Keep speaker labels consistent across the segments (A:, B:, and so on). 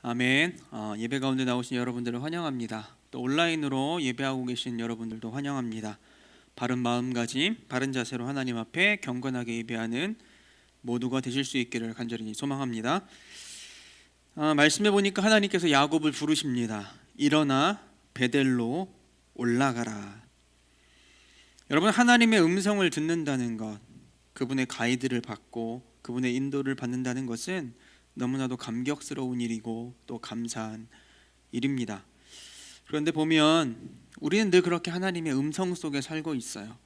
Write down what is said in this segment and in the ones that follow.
A: 아멘. 예배 가운데 나오신 여러분들을 환영합니다. 또 온라인으로 예배하고 계신 여러분들도 환영합니다. 바른 마음가짐, 바른 자세로 하나님 앞에 경건하게 예배하는 모두가 되실 수 있기를 간절히 소망합니다. 말씀해 보니까 하나님께서 야곱을 부르십니다. 일어나 베델로 올라가라. 여러분, 하나님의 음성을 듣는다는 것, 그분의 가이드를 받고 그분의 인도를 받는다는 것은 너무나도 감격스러운 일이고 또 감사한 일입니다. 그런데 보면 우리는 늘 그렇게 하나님의 음성 속에 살고 있어요.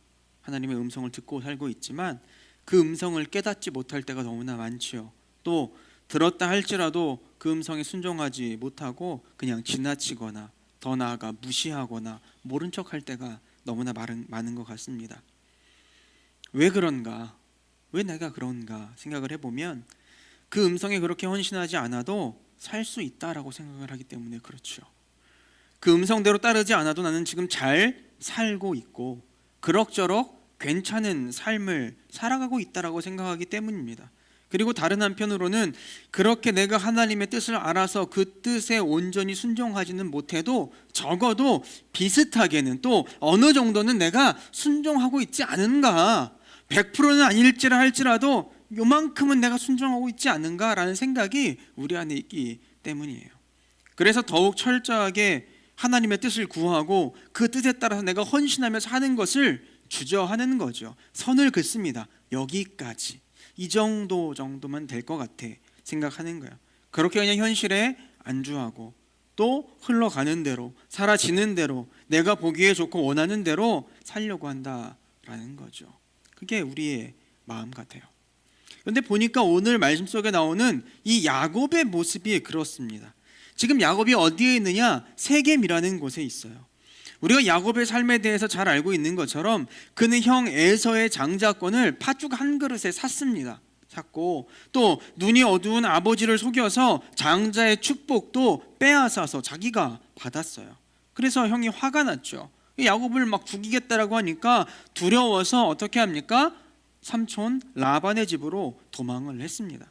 A: 하나님의 음성을 듣고 살고 있지만 그 음성을 깨닫지 못할 때가 너무나 많지요. 또 들었다 할지라도 그 음성에 순종하지 못하고 그냥 지나치거나 더 나아가 무시하거나 모른 척할 때가 너무나 많은 것 같습니다. 왜 그런가? 왜 내가 그런가 생각을 해보면 그 음성에 그렇게 헌신하지 않아도 살 수 있다라고 생각을 하기 때문에 그렇죠. 그 음성대로 따르지 않아도 나는 지금 잘 살고 있고 그럭저럭 괜찮은 삶을 살아가고 있다라고 생각하기 때문입니다. 그리고 다른 한편으로는 그렇게 내가 하나님의 뜻을 알아서 그 뜻에 온전히 순종하지는 못해도 적어도 비슷하게는 또 어느 정도는 내가 순종하고 있지 않은가, 100%는 아닐지라 할지라도 요만큼은 내가 순종하고 있지 않은가라는 생각이 우리 안에 있기 때문이에요. 그래서 더욱 철저하게 하나님의 뜻을 구하고 그 뜻에 따라서 내가 헌신하며 사는 것을 주저하는 거죠. 선을 긋습니다. 여기까지, 이 정도만 될 것 같아 생각하는 거예요. 그렇게 그냥 현실에 안주하고 또 흘러가는 대로, 사라지는 대로, 내가 보기에 좋고 원하는 대로 살려고 한다라는 거죠. 그게 우리의 마음 같아요. 그런데 보니까 오늘 말씀 속에 나오는 이 야곱의 모습이 그렇습니다. 지금 야곱이 어디에 있느냐? 세겜이라는 곳에 있어요. 우리가 야곱의 삶에 대해서 잘 알고 있는 것처럼 그는 형 에서의 장자권을 팥죽 한 그릇에 샀고 또 눈이 어두운 아버지를 속여서 장자의 축복도 빼앗아서 자기가 받았어요. 그래서 형이 화가 났죠. 야곱을 막 죽이겠다라고 하니까 두려워서 어떻게 합니까? 삼촌 라반의 집으로 도망을 했습니다.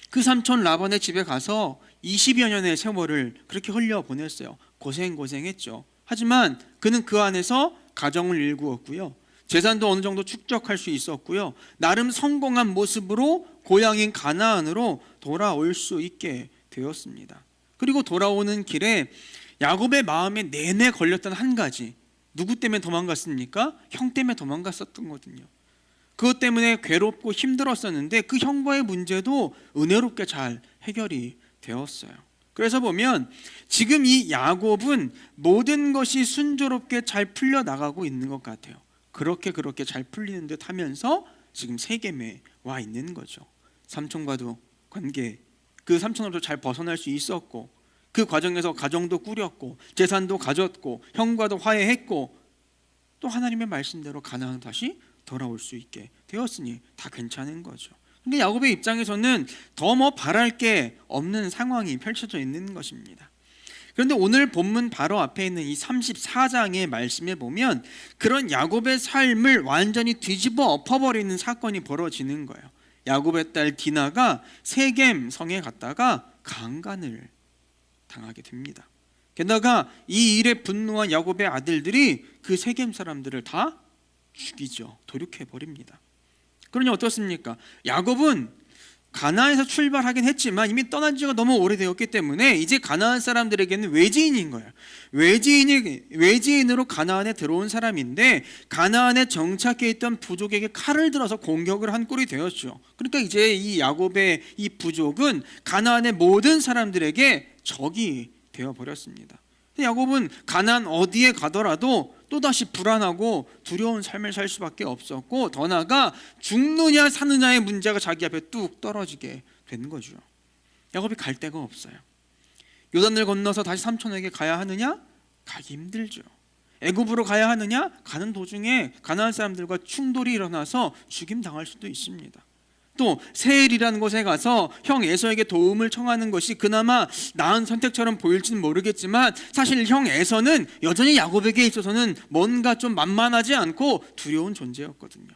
A: 그 삼촌 라반의 집에 가서 20여 년의 세월을 그렇게 흘려보냈어요. 고생했죠. 하지만 그는 그 안에서 가정을 일구었고요. 재산도 어느 정도 축적할 수 있었고요. 나름 성공한 모습으로 고향인 가나안으로 돌아올 수 있게 되었습니다. 그리고 돌아오는 길에 야곱의 마음에 내내 걸렸던 한 가지, 누구 때문에 도망갔습니까? 형 때문에 도망갔었던 거거든요. 그것 때문에 괴롭고 힘들었었는데 그 형과의 문제도 은혜롭게 잘 해결이 되었어요. 그래서 보면 지금 이 야곱은 모든 것이 순조롭게 잘 풀려나가고 있는 것 같아요. 그렇게 잘 풀리는 듯 하면서 지금 세겜에 와 있는 거죠. 삼촌과도 관계, 그 삼촌으로도 잘 벗어날 수 있었고 그 과정에서 가정도 꾸렸고 재산도 가졌고 형과도 화해했고 또 하나님의 말씀대로 가나안 다시 돌아올 수 있게 되었으니 다 괜찮은 거죠. 근데 야곱의 입장에서는 더 바랄 게 없는 상황이 펼쳐져 있는 것입니다. 그런데 오늘 본문 바로 앞에 있는 이 34장의 말씀에 보면 그런 야곱의 삶을 완전히 뒤집어 엎어버리는 사건이 벌어지는 거예요. 야곱의 딸 디나가 세겜 성에 갔다가 강간을 당하게 됩니다. 게다가 이 일에 분노한 야곱의 아들들이 그 세겜 사람들을 다 죽이죠. 도륙해버립니다. 그러니 어떻습니까? 야곱은 가나안에서 출발하긴 했지만 이미 떠난 지가 너무 오래되었기 때문에 이제 가나안 사람들에게는 외지인인 거예요. 외지인으로 가나안에 들어온 사람인데 가나안에 정착해 있던 부족에게 칼을 들어서 공격을 한 꼴이 되었죠. 그러니까 이제 이 야곱의 이 부족은 가나안의 모든 사람들에게 적이 되어버렸습니다. 야곱은 가나안 어디에 가더라도 또다시 불안하고 두려운 삶을 살 수밖에 없었고 더 나아가 죽느냐 사느냐의 문제가 자기 앞에 뚝 떨어지게 된 거죠. 야곱이 갈 데가 없어요. 요단을 건너서 다시 삼촌에게 가야 하느냐? 가기 힘들죠. 애굽으로 가야 하느냐? 가는 도중에 가나안 사람들과 충돌이 일어나서 죽임당할 수도 있습니다. 또 세일이라는 곳에 가서 형 에서에게 도움을 청하는 것이 그나마 나은 선택처럼 보일지는 모르겠지만 사실 형 에서는 여전히 야곱에게 있어서는 뭔가 좀 만만하지 않고 두려운 존재였거든요.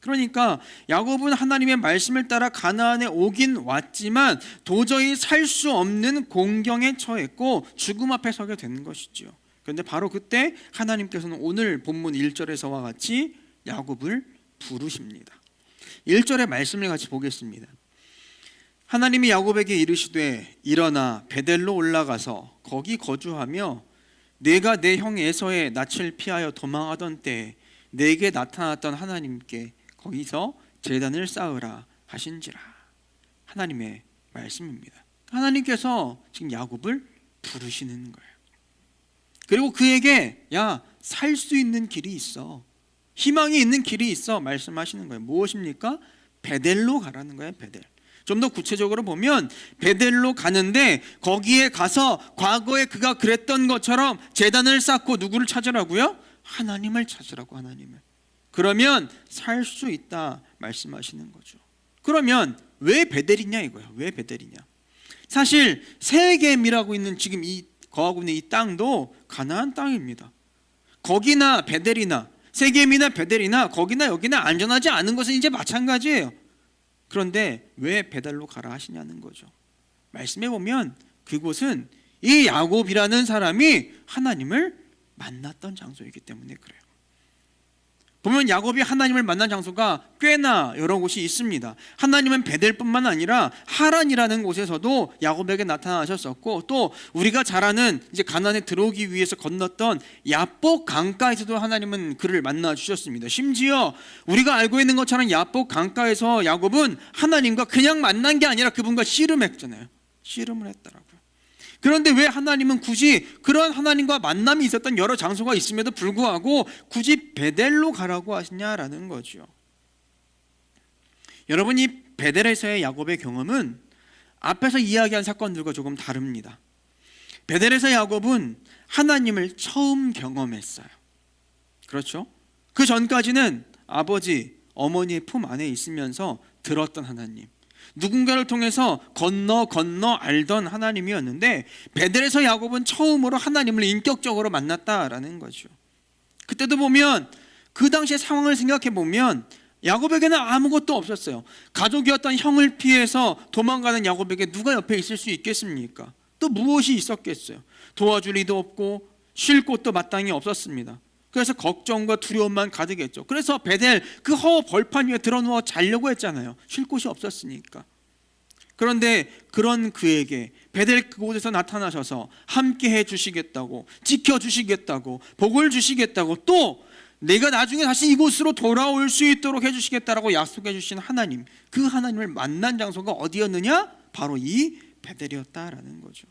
A: 그러니까 야곱은 하나님의 말씀을 따라 가나안에 오긴 왔지만 도저히 살 수 없는 공경에 처했고 죽음 앞에 서게 되는 것이죠. 그런데 바로 그때 하나님께서는 오늘 본문 1절에서와 같이 야곱을 부르십니다. 1절의 말씀을 같이 보겠습니다. 하나님이 야곱에게 이르시되 일어나 베델로 올라가서 거기 거주하며 내가 내 형 에서의 낯을 피하여 도망하던 때에 내게 나타났던 하나님께 거기서 제단을 쌓으라 하신지라. 하나님의 말씀입니다. 하나님께서 지금 야곱을 부르시는 거예요. 그리고 그에게 살 수 있는 길이 있어, 희망이 있는 길이 있어 말씀하시는 거예요. 무엇입니까? 베델로 가라는 거예요. 베델. 좀 더 구체적으로 보면 베델로 가는데 거기에 가서 과거에 그가 그랬던 것처럼 제단을 쌓고 누구를 찾으라고요? 하나님을 찾으라고. 하나님을. 그러면 살 수 있다 말씀하시는 거죠. 그러면 왜 베델이냐 이거예요. 왜 베델이냐? 사실 세겜이라고 있는 지금 이 거하고 있는 이 땅도 가나안 땅입니다. 거기나 베델이나 세겜이나 베델이나 거기나 여기나 안전하지 않은 것은 이제 마찬가지예요. 그런데 왜 베델로 가라 하시냐는 거죠. 말씀해 보면 그곳은 이 야곱이라는 사람이 하나님을 만났던 장소이기 때문에 그래요. 보면 야곱이 하나님을 만난 장소가 꽤나 여러 곳이 있습니다. 하나님은 베델뿐만 아니라 하란이라는 곳에서도 야곱에게 나타나셨었고, 또 우리가 잘 아는 이제 가나안에 들어오기 위해서 건넜던 야복 강가에서도 하나님은 그를 만나 주셨습니다. 심지어 우리가 알고 있는 것처럼 야복 강가에서 야곱은 하나님과 그냥 만난 게 아니라 그분과 씨름했잖아요. 씨름을 했더라고요. 그런데 왜 하나님은 굳이 그런 하나님과 만남이 있었던 여러 장소가 있음에도 불구하고 굳이 베델로 가라고 하시냐라는 거죠. 여러분, 이 베델에서의 야곱의 경험은 앞에서 이야기한 사건들과 조금 다릅니다. 베델에서 야곱은 하나님을 처음 경험했어요. 그렇죠? 그 전까지는 아버지, 어머니의 품 안에 있으면서 들었던 하나님, 누군가를 통해서 건너 알던 하나님이었는데 베델에서 야곱은 처음으로 하나님을 인격적으로 만났다라는 거죠. 그때도 보면 그 당시의 상황을 생각해 보면 야곱에게는 아무것도 없었어요. 가족이었던 형을 피해서 도망가는 야곱에게 누가 옆에 있을 수 있겠습니까? 또 무엇이 있었겠어요? 도와줄 리도 없고 쉴 곳도 마땅히 없었습니다. 그래서 걱정과 두려움만 가득했죠. 그래서 베델 그 허 벌판 위에 드러누워 자려고 했잖아요. 쉴 곳이 없었으니까. 그런데 그런 그에게 베델 그곳에서 나타나셔서 함께 해주시겠다고, 지켜주시겠다고, 복을 주시겠다고, 또 내가 나중에 다시 이곳으로 돌아올 수 있도록 해주시겠다라고 약속해 주신 하나님, 그 하나님을 만난 장소가 어디였느냐? 바로 이 베델이었다라는 거죠.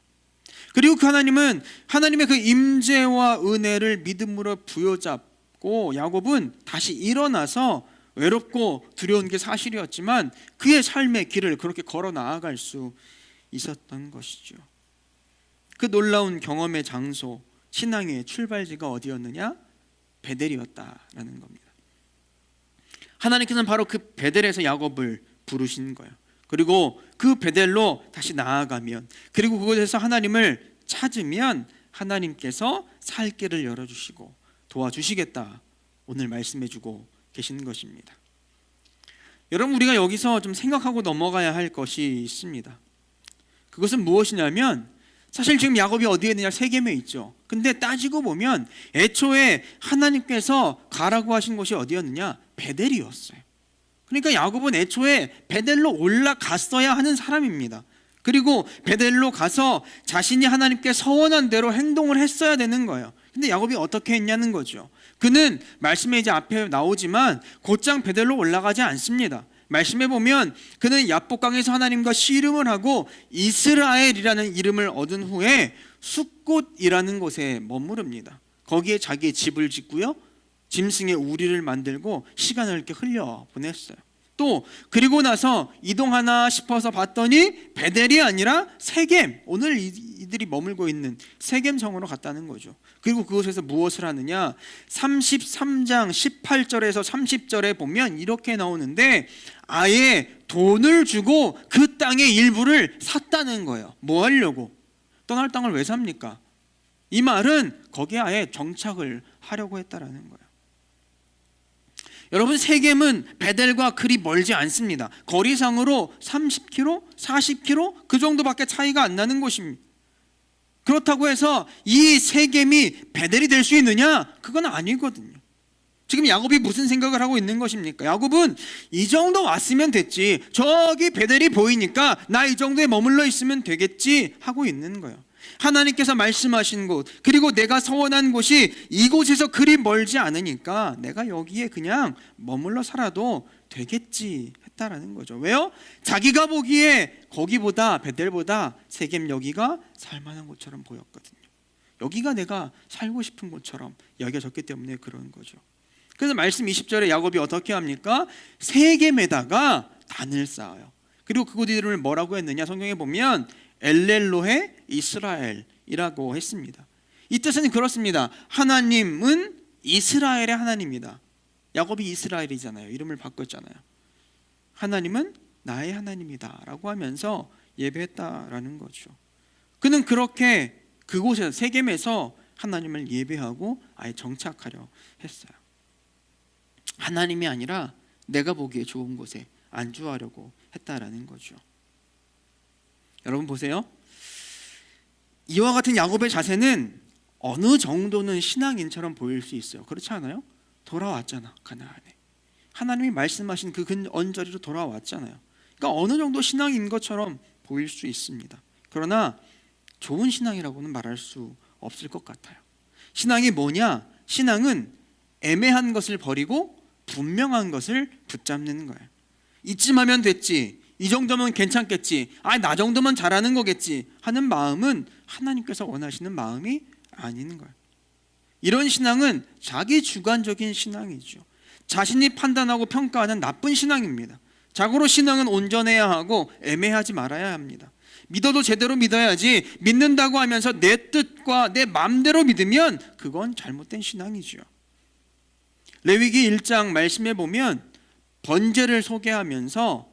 A: 그리고 그 하나님은 하나님의 그 임재와 은혜를 믿음으로 부여잡고 야곱은 다시 일어나서 외롭고 두려운 게 사실이었지만 그의 삶의 길을 그렇게 걸어 나아갈 수 있었던 것이죠. 그 놀라운 경험의 장소, 신앙의 출발지가 어디였느냐? 베델이었다라는 겁니다. 하나님께서는 바로 그 베델에서 야곱을 부르신 거예요. 그리고 그 베델로 다시 나아가면, 그리고 그곳에서 하나님을 찾으면 하나님께서 살 길을 열어주시고 도와주시겠다, 오늘 말씀해주고 계시는 것입니다. 여러분, 우리가 여기서 좀 생각하고 넘어가야 할 것이 있습니다. 그것은 무엇이냐면, 사실 지금 야곱이 어디에 있느냐? 세겜에 있죠. 근데 따지고 보면 애초에 하나님께서 가라고 하신 곳이 어디였느냐? 베델이었어요. 그러니까 야곱은 애초에 베델로 올라갔어야 하는 사람입니다. 그리고 베델로 가서 자신이 하나님께 서원한 대로 행동을 했어야 되는 거예요. 근데 야곱이 어떻게 했냐는 거죠. 그는 말씀에 이제 앞에 나오지만 곧장 베델로 올라가지 않습니다. 말씀해 보면 그는 야복강에서 하나님과 씨름을 하고 이스라엘이라는 이름을 얻은 후에 숫곳이라는 곳에 머무릅니다. 거기에 자기의 집을 짓고요, 짐승의 우리를 만들고 시간을 이렇게 흘려 보냈어요. 또 그리고 나서 이동하나 싶어서 봤더니 베델이 아니라 세겜, 오늘 이들이 머물고 있는 세겜 성으로 갔다는 거죠. 그리고 그곳에서 무엇을 하느냐? 33장 18절에서 30절에 보면 이렇게 나오는데 아예 돈을 주고 그 땅의 일부를 샀다는 거예요. 뭐 하려고? 떠날 땅을 왜 삽니까? 이 말은 거기에 아예 정착을 하려고 했다라는 거예요. 여러분, 세겜은 베델과 그리 멀지 않습니다. 거리상으로 30km, 40km 그 정도밖에 차이가 안 나는 곳입니다. 그렇다고 해서 이 세겜이 베델이 될 수 있느냐? 그건 아니거든요. 지금 야곱이 무슨 생각을 하고 있는 것입니까? 야곱은 이 정도 왔으면 됐지, 저기 베델이 보이니까 나 이 정도에 머물러 있으면 되겠지 하고 있는 거예요. 하나님께서 말씀하신 곳, 그리고 내가 서원한 곳이 이곳에서 그리 멀지 않으니까 내가 여기에 그냥 머물러 살아도 되겠지 했다라는 거죠. 왜요? 자기가 보기에 거기보다, 베델보다 세겜 여기가 살만한 곳처럼 보였거든요. 여기가 내가 살고 싶은 곳처럼 여겨졌기 때문에 그런 거죠. 그래서 말씀 20절에 야곱이 어떻게 합니까? 세겜에다가 단을 쌓아요. 그리고 그곳 이름을 뭐라고 했느냐? 성경에 보면 엘렐로헤 이스라엘이라고 했습니다. 이 뜻은 그렇습니다. 하나님은 이스라엘의 하나님이다. 야곱이 이스라엘이잖아요. 이름을 바꿨잖아요. 하나님은 나의 하나님이다 라고 하면서 예배했다라는 거죠. 그는 그렇게 그곳에서, 세겜에서 하나님을 예배하고 아예 정착하려 했어요. 하나님이 아니라 내가 보기에 좋은 곳에 안주하려고 했다라는 거죠. 여러분 보세요. 이와 같은 야곱의 자세는 어느 정도는 신앙인처럼 보일 수 있어요. 그렇지 않아요? 돌아왔잖아, 가나안에. 하나님이 말씀하신 그 언저리로 돌아왔잖아요. 그러니까 어느 정도 신앙인 것처럼 보일 수 있습니다. 그러나 좋은 신앙이라고는 말할 수 없을 것 같아요. 신앙이 뭐냐? 신앙은 애매한 것을 버리고 분명한 것을 붙잡는 거예요. 이쯤 하면 됐지, 이 정도면 괜찮겠지, 나 정도면 잘하는 거겠지 하는 마음은 하나님께서 원하시는 마음이 아닌 거예요. 이런 신앙은 자기 주관적인 신앙이죠. 자신이 판단하고 평가하는 나쁜 신앙입니다. 자고로 신앙은 온전해야 하고 애매하지 말아야 합니다. 믿어도 제대로 믿어야지, 믿는다고 하면서 내 뜻과 내 마음대로 믿으면 그건 잘못된 신앙이죠. 레위기 1장 말씀에 보면 번제를 소개하면서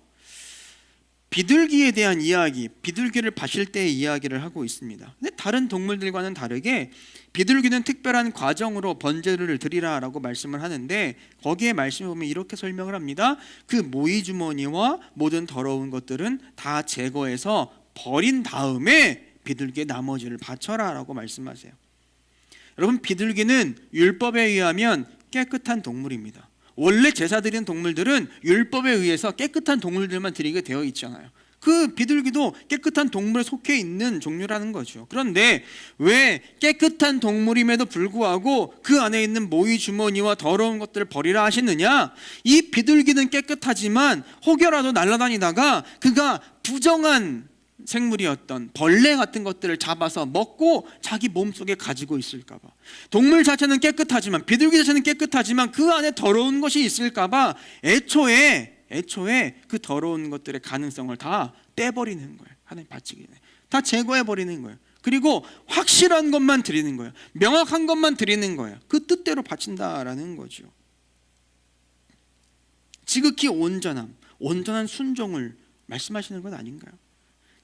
A: 비둘기에 대한 이야기, 비둘기를 바칠 때의 이야기를 하고 있습니다. 근데 다른 동물들과는 다르게 비둘기는 특별한 과정으로 번제를 드리라라고 말씀을 하는데, 거기에 말씀을 보면 이렇게 설명을 합니다. 그 모이 주머니와 모든 더러운 것들은 다 제거해서 버린 다음에 비둘기의 나머지를 바쳐라라고 말씀하세요. 여러분, 비둘기는 율법에 의하면 깨끗한 동물입니다. 원래 제사 드리는 동물들은 율법에 의해서 깨끗한 동물들만 드리게 되어 있잖아요. 그 비둘기도 깨끗한 동물에 속해 있는 종류라는 거죠. 그런데 왜 깨끗한 동물임에도 불구하고 그 안에 있는 모이 주머니와 더러운 것들을 버리라 하시느냐? 이 비둘기는 깨끗하지만 혹여라도 날아다니다가 그가 부정한 생물이었던 벌레 같은 것들을 잡아서 먹고 자기 몸속에 가지고 있을까 봐, 동물 자체는 깨끗하지만, 비둘기 자체는 깨끗하지만 그 안에 더러운 것이 있을까 봐 애초에 그 더러운 것들의 가능성을 다 떼버리는 거예요. 하나님 바치기 전에 다 제거해버리는 거예요. 그리고 확실한 것만 드리는 거예요. 명확한 것만 드리는 거예요. 그 뜻대로 바친다라는 거죠. 지극히 온전한 순종을 말씀하시는 건 아닌가요?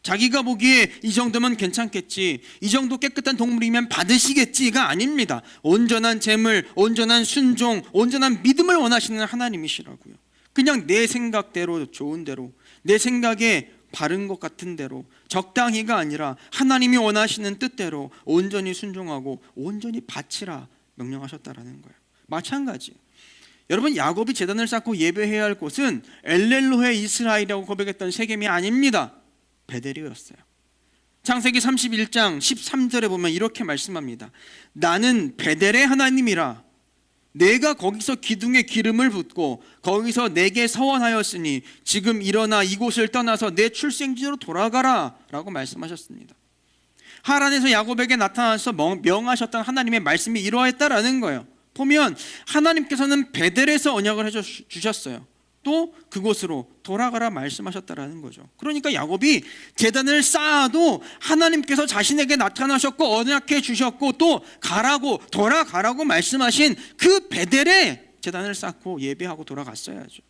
A: 자기가 보기에 이 정도면 괜찮겠지, 이 정도 깨끗한 동물이면 받으시겠지가 아닙니다. 온전한 재물, 온전한 순종, 온전한 믿음을 원하시는 하나님이시라고요. 그냥 내 생각대로, 좋은 대로, 내 생각에 바른 것 같은 대로, 적당히가 아니라 하나님이 원하시는 뜻대로 온전히 순종하고 온전히 바치라 명령하셨다라는 거예요. 마찬가지, 여러분, 야곱이 제단을 쌓고 예배해야 할 곳은 엘렐로헤 이스라엘이라고 고백했던 세겜이 아닙니다. 베델이었어요. 창세기 31장 13절에 보면 이렇게 말씀합니다. 나는 베델의 하나님이라. 내가 거기서 기둥에 기름을 붓고 거기서 내게 서원하였으니 지금 일어나 이곳을 떠나서 내 출생지로 돌아가라 라고 말씀하셨습니다. 하란에서 야곱에게 나타나서 명하셨던 하나님의 말씀이 이러했다라는 거예요. 보면 하나님께서는 베델에서 언약을 해주셨어요. 또 그곳으로 돌아가라 말씀하셨다라는 거죠. 그러니까 야곱이 제단을 쌓아도 하나님께서 자신에게 나타나셨고 언약해 주셨고 또 돌아가라고 말씀하신 그 베델에 제단을 쌓고 예배하고 돌아갔어야죠.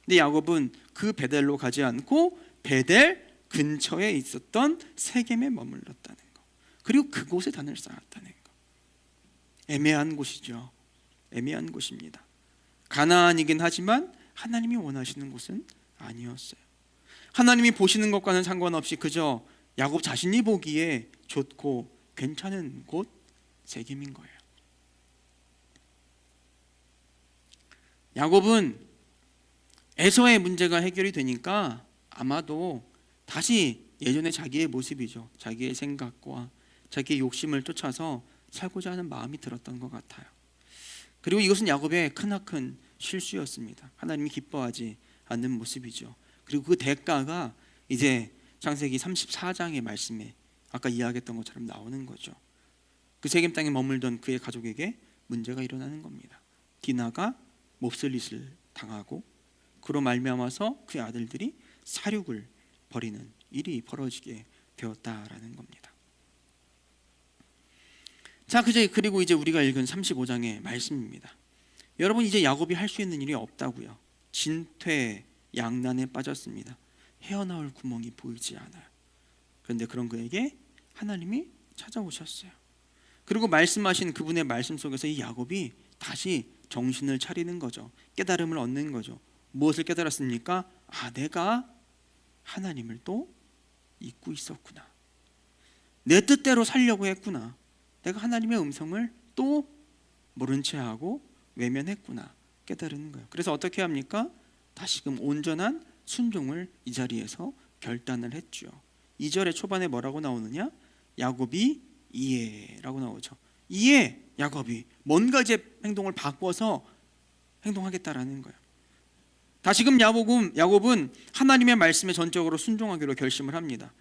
A: 근데 야곱은 그 베델로 가지 않고 베델 근처에 있었던 세겜에 머물렀다는 거, 그리고 그곳에 단을 쌓았다는 거. 애매한 곳이죠. 애매한 곳입니다. 가나안이긴 하지만 하나님이 원하시는 곳은 아니었어요. 하나님이 보시는 것과는 상관없이 그저 야곱 자신이 보기에 좋고 괜찮은 곳 세겜인 거예요. 야곱은 에서의 문제가 해결이 되니까 아마도 다시 예전의 자기의 모습이죠. 자기의 생각과 자기의 욕심을 쫓아서 살고자 하는 마음이 들었던 것 같아요. 그리고 이것은 야곱의 크나큰 실수였습니다. 하나님이 기뻐하지 않는 모습이죠. 그리고 그 대가가 이제 창세기 34장의 말씀에 아까 이야기했던 것처럼 나오는 거죠. 그 세겜 땅에 머물던 그의 가족에게 문제가 일어나는 겁니다. 디나가 몹쓸짓을 당하고 그로 말미암아서 그의 아들들이 사륙을 벌이는 일이 벌어지게 되었다라는 겁니다. 자, 그리고 이제 우리가 읽은 35장의 말씀입니다. 여러분, 이제 야곱이 할 수 있는 일이 없다고요. 진퇴양난에 빠졌습니다. 헤어나올 구멍이 보이지 않아요. 그런데 그런 그에게 하나님이 찾아오셨어요. 그리고 말씀하신 그분의 말씀 속에서 이 야곱이 다시 정신을 차리는 거죠. 깨달음을 얻는 거죠. 무엇을 깨달았습니까? 내가 하나님을 또 잊고 있었구나. 내 뜻대로 살려고 했구나. 내가 하나님의 음성을 또 모른 채 하고 외면했구나. 깨달은 거예요. 그래서 어떻게 합니까? 다시금 온전한 순종을 이 자리에서 결단을 했죠. 2절의 초반에 뭐라고 나오느냐? 야곱이 이해라고 나오죠. 이해, 야곱이 뭔가 이제 행동을 바꿔서 행동하겠다라는 거예요. 다시금 야곱은 하나님의 말씀에 전적으로 순종하기로 결심을 합니다.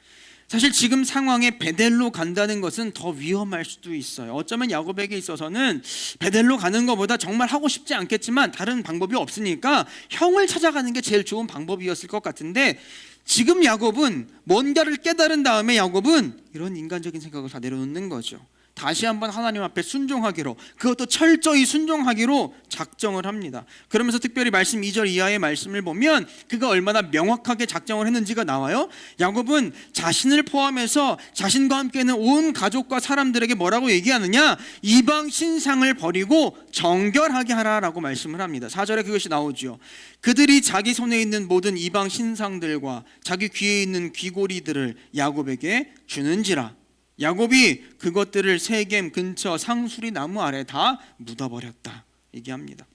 A: 사실 지금 상황에 베델로 간다는 것은 더 위험할 수도 있어요. 어쩌면 야곱에게 있어서는 베델로 가는 것보다 정말 하고 싶지 않겠지만 다른 방법이 없으니까 형을 찾아가는 게 제일 좋은 방법이었을 것 같은데, 지금 야곱은 뭔가를 깨달은 다음에 야곱은 이런 인간적인 생각을 다 내려놓는 거죠. 다시 한번 하나님 앞에 순종하기로, 그것도 철저히 순종하기로 작정을 합니다. 그러면서 특별히 말씀 2절 이하의 말씀을 보면 그가 얼마나 명확하게 작정을 했는지가 나와요. 야곱은 자신을 포함해서 자신과 함께 있는 온 가족과 사람들에게 뭐라고 얘기하느냐? 이방 신상을 버리고 정결하게 하라라고 말씀을 합니다. 4절에 그것이 나오죠. 그들이 자기 손에 있는 모든 이방 신상들과 자기 귀에 있는 귀고리들을 야곱에게 주는지라. 야곱이 그것들을 세겜 근처 상수리 나무 아래 다 묻어버렸다 얘기합니다.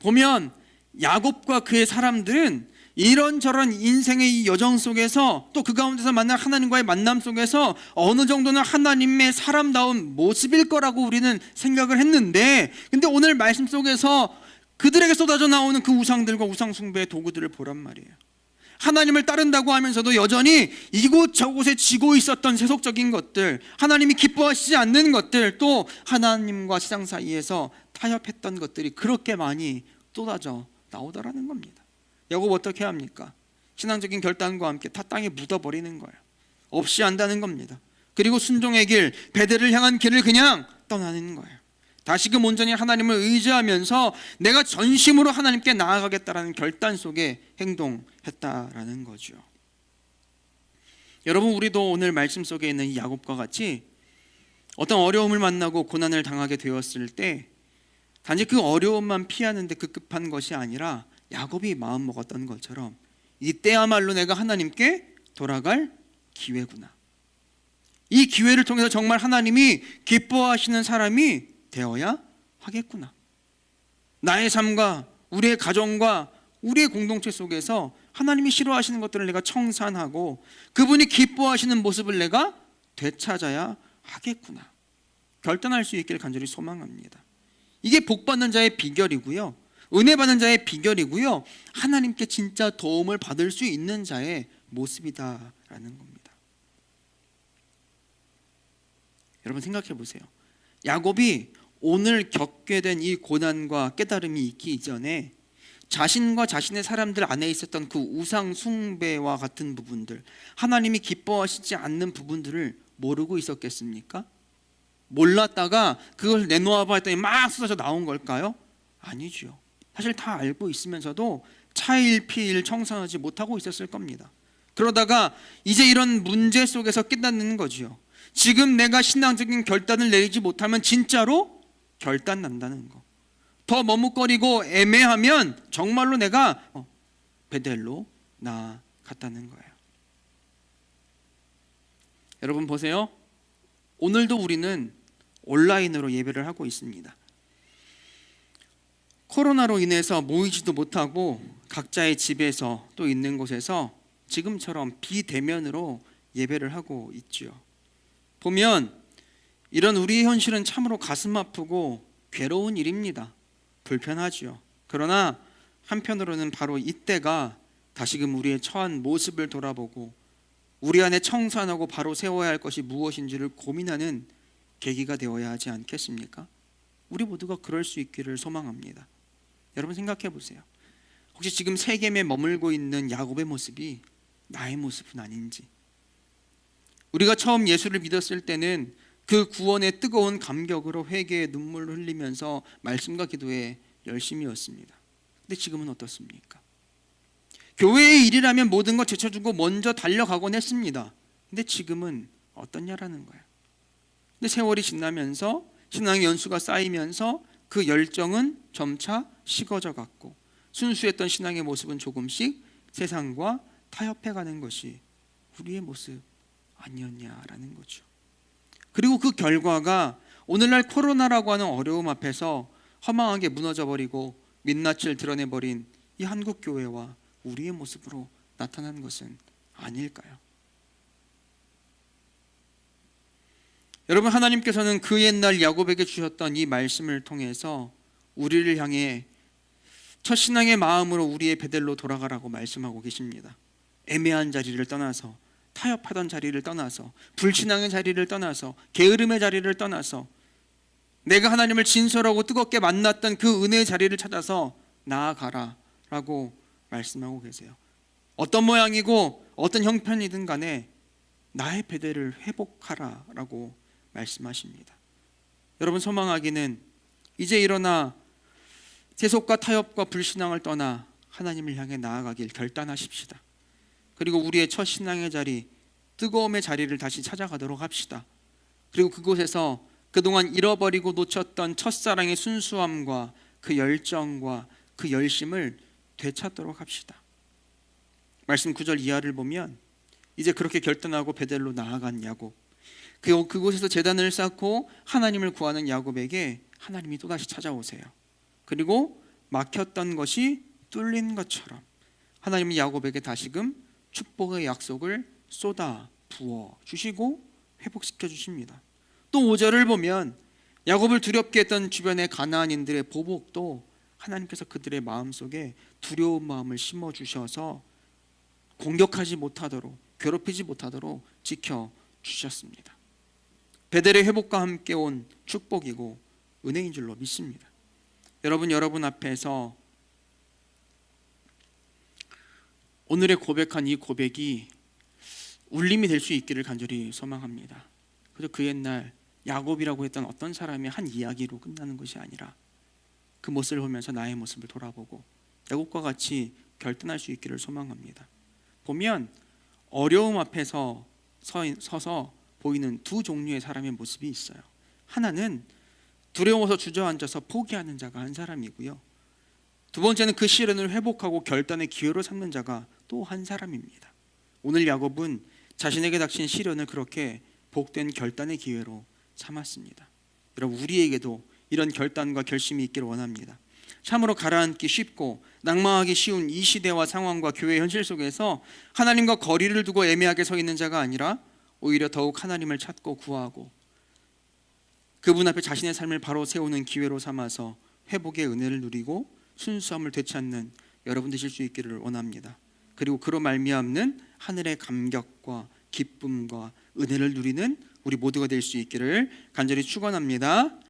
A: 보면 야곱과 그의 사람들은 이런저런 인생의 이 여정 속에서 또 그 가운데서 만난 하나님과의 만남 속에서 어느 정도는 하나님의 사람다운 모습일 거라고 우리는 생각을 했는데, 근데 오늘 말씀 속에서 그들에게 쏟아져 나오는 그 우상들과 우상 숭배의 도구들을 보란 말이에요. 하나님을 따른다고 하면서도 여전히 이곳저곳에 쥐고 있었던 세속적인 것들, 하나님이 기뻐하시지 않는 것들, 또 하나님과 세상 사이에서 타협했던 것들이 그렇게 많이 쏟아져 나오더라는 겁니다. 야곱 어떻게 합니까? 신앙적인 결단과 함께 다 땅에 묻어버리는 거예요. 없이 한다는 겁니다. 그리고 순종의 길, 베델을 향한 길을 그냥 떠나는 거예요. 다시금 온전히 하나님을 의지하면서 내가 전심으로 하나님께 나아가겠다라는 결단 속에 행동했다라는 거죠. 여러분, 우리도 오늘 말씀 속에 있는 이 야곱과 같이 어떤 어려움을 만나고 고난을 당하게 되었을 때 단지 그 어려움만 피하는 데 급급한 것이 아니라 야곱이 마음 먹었던 것처럼 이때야말로 내가 하나님께 돌아갈 기회구나. 이 기회를 통해서 정말 하나님이 기뻐하시는 사람이 되어야 하겠구나. 나의 삶과 우리의 가정과 우리의 공동체 속에서 하나님이 싫어하시는 것들을 내가 청산하고 그분이 기뻐하시는 모습을 내가 되찾아야 하겠구나. 결단할 수 있기를 간절히 소망합니다. 이게 복받는 자의 비결이고요, 은혜 받는 자의 비결이고요, 하나님께 진짜 도움을 받을 수 있는 자의 모습이다라는 겁니다. 여러분 생각해 보세요. 야곱이 오늘 겪게 된 이 고난과 깨달음이 있기 이전에 자신과 자신의 사람들 안에 있었던 그 우상 숭배와 같은 부분들, 하나님이 기뻐하시지 않는 부분들을 모르고 있었겠습니까? 몰랐다가 그걸 내놓아봐 했더니 막 쏟아져 나온 걸까요? 아니죠. 사실 다 알고 있으면서도 차일피일 청산하지 못하고 있었을 겁니다. 그러다가 이제 이런 문제 속에서 깨닫는 거죠. 지금 내가 신앙적인 결단을 내리지 못하면 진짜로 결단 난다는 거. 더 머뭇거리고 애매하면 정말로 내가 베델로 나아갔다는 거예요. 여러분 보세요. 오늘도 우리는 온라인으로 예배를 하고 있습니다. 코로나로 인해서 모이지도 못하고 각자의 집에서 또 있는 곳에서 지금처럼 비대면으로 예배를 하고 있죠. 보면 이런 우리의 현실은 참으로 가슴 아프고 괴로운 일입니다. 불편하지요. 그러나 한편으로는 바로 이때가 다시금 우리의 처한 모습을 돌아보고 우리 안에 청산하고 바로 세워야 할 것이 무엇인지를 고민하는 계기가 되어야 하지 않겠습니까? 우리 모두가 그럴 수 있기를 소망합니다. 여러분 생각해 보세요. 혹시 지금 세겜에 머물고 있는 야곱의 모습이 나의 모습은 아닌지. 우리가 처음 예수를 믿었을 때는 그 구원의 뜨거운 감격으로 회개의 눈물을 흘리면서 말씀과 기도에 열심이었습니다. 근데 지금은 어떻습니까? 교회의 일이라면 모든 것 제쳐주고 먼저 달려가곤 했습니다. 근데 지금은 어떠냐라는 거예요. 근데 세월이 지나면서 신앙의 연수가 쌓이면서 그 열정은 점차 식어져 갔고 순수했던 신앙의 모습은 조금씩 세상과 타협해가는 것이 우리의 모습 아니었냐라는 거죠. 그리고 그 결과가 오늘날 코로나라고 하는 어려움 앞에서 허망하게 무너져버리고 민낯을 드러내버린 이 한국교회와 우리의 모습으로 나타난 것은 아닐까요? 여러분, 하나님께서는 그 옛날 야곱에게 주셨던 이 말씀을 통해서 우리를 향해 첫 신앙의 마음으로 우리의 베델로 돌아가라고 말씀하고 계십니다. 애매한 자리를 떠나서, 타협하던 자리를 떠나서, 불신앙의 자리를 떠나서, 게으름의 자리를 떠나서 내가 하나님을 진솔하고 뜨겁게 만났던 그 은혜의 자리를 찾아서 나아가라 라고 말씀하고 계세요. 어떤 모양이고 어떤 형편이든 간에 나의 베델을 회복하라 라고 말씀하십니다. 여러분, 소망하기는 이제 일어나 세속과 타협과 불신앙을 떠나 하나님을 향해 나아가길 결단하십시다. 그리고 우리의 첫 신앙의 자리, 뜨거움의 자리를 다시 찾아가도록 합시다. 그리고 그곳에서 그동안 잃어버리고 놓쳤던 첫사랑의 순수함과 그 열정과 그 열심을 되찾도록 합시다. 말씀 9절 이하를 보면 이제 그렇게 결단하고 베델로 나아간 야곱, 그곳에서 제단을 쌓고 하나님을 구하는 야곱에게 하나님이 또다시 찾아오세요. 그리고 막혔던 것이 뚫린 것처럼 하나님은 야곱에게 다시금 축복의 약속을 쏟아 부어 주시고 회복시켜 주십니다. 또 5절을 보면 야곱을 두렵게 했던 주변의 가나안인들의 보복도 하나님께서 그들의 마음속에 두려운 마음을 심어 주셔서 공격하지 못하도록, 괴롭히지 못하도록 지켜 주셨습니다. 베델의 회복과 함께 온 축복이고 은혜인 줄로 믿습니다. 여러분 앞에서 오늘의 고백한 이 고백이 울림이 될 수 있기를 간절히 소망합니다. 그래서 그 옛날 야곱이라고 했던 어떤 사람의 한 이야기로 끝나는 것이 아니라 그 모습을 보면서 나의 모습을 돌아보고 야곱과 같이 결단할 수 있기를 소망합니다. 보면 어려움 앞에서 서서 보이는 두 종류의 사람의 모습이 있어요. 하나는 두려워서 주저앉아서 포기하는 자가 한 사람이고요. 두 번째는 그 시련을 회복하고 결단의 기회로 삼는 자가 또 한 사람입니다. 오늘 야곱은 자신에게 닥친 시련을 그렇게 복된 결단의 기회로 삼았습니다. 여러분, 우리에게도 이런 결단과 결심이 있기를 원합니다. 참으로 가라앉기 쉽고 낙망하기 쉬운 이 시대와 상황과 교회 현실 속에서 하나님과 거리를 두고 애매하게 서 있는 자가 아니라 오히려 더욱 하나님을 찾고 구하고 그분 앞에 자신의 삶을 바로 세우는 기회로 삼아서 회복의 은혜를 누리고 순수함을 되찾는 여러분 되실 수 있기를 원합니다. 그리고 그로 말미암는 하늘의 감격과 기쁨과 은혜를 누리는 우리 모두가 될 수 있기를 간절히 축원합니다.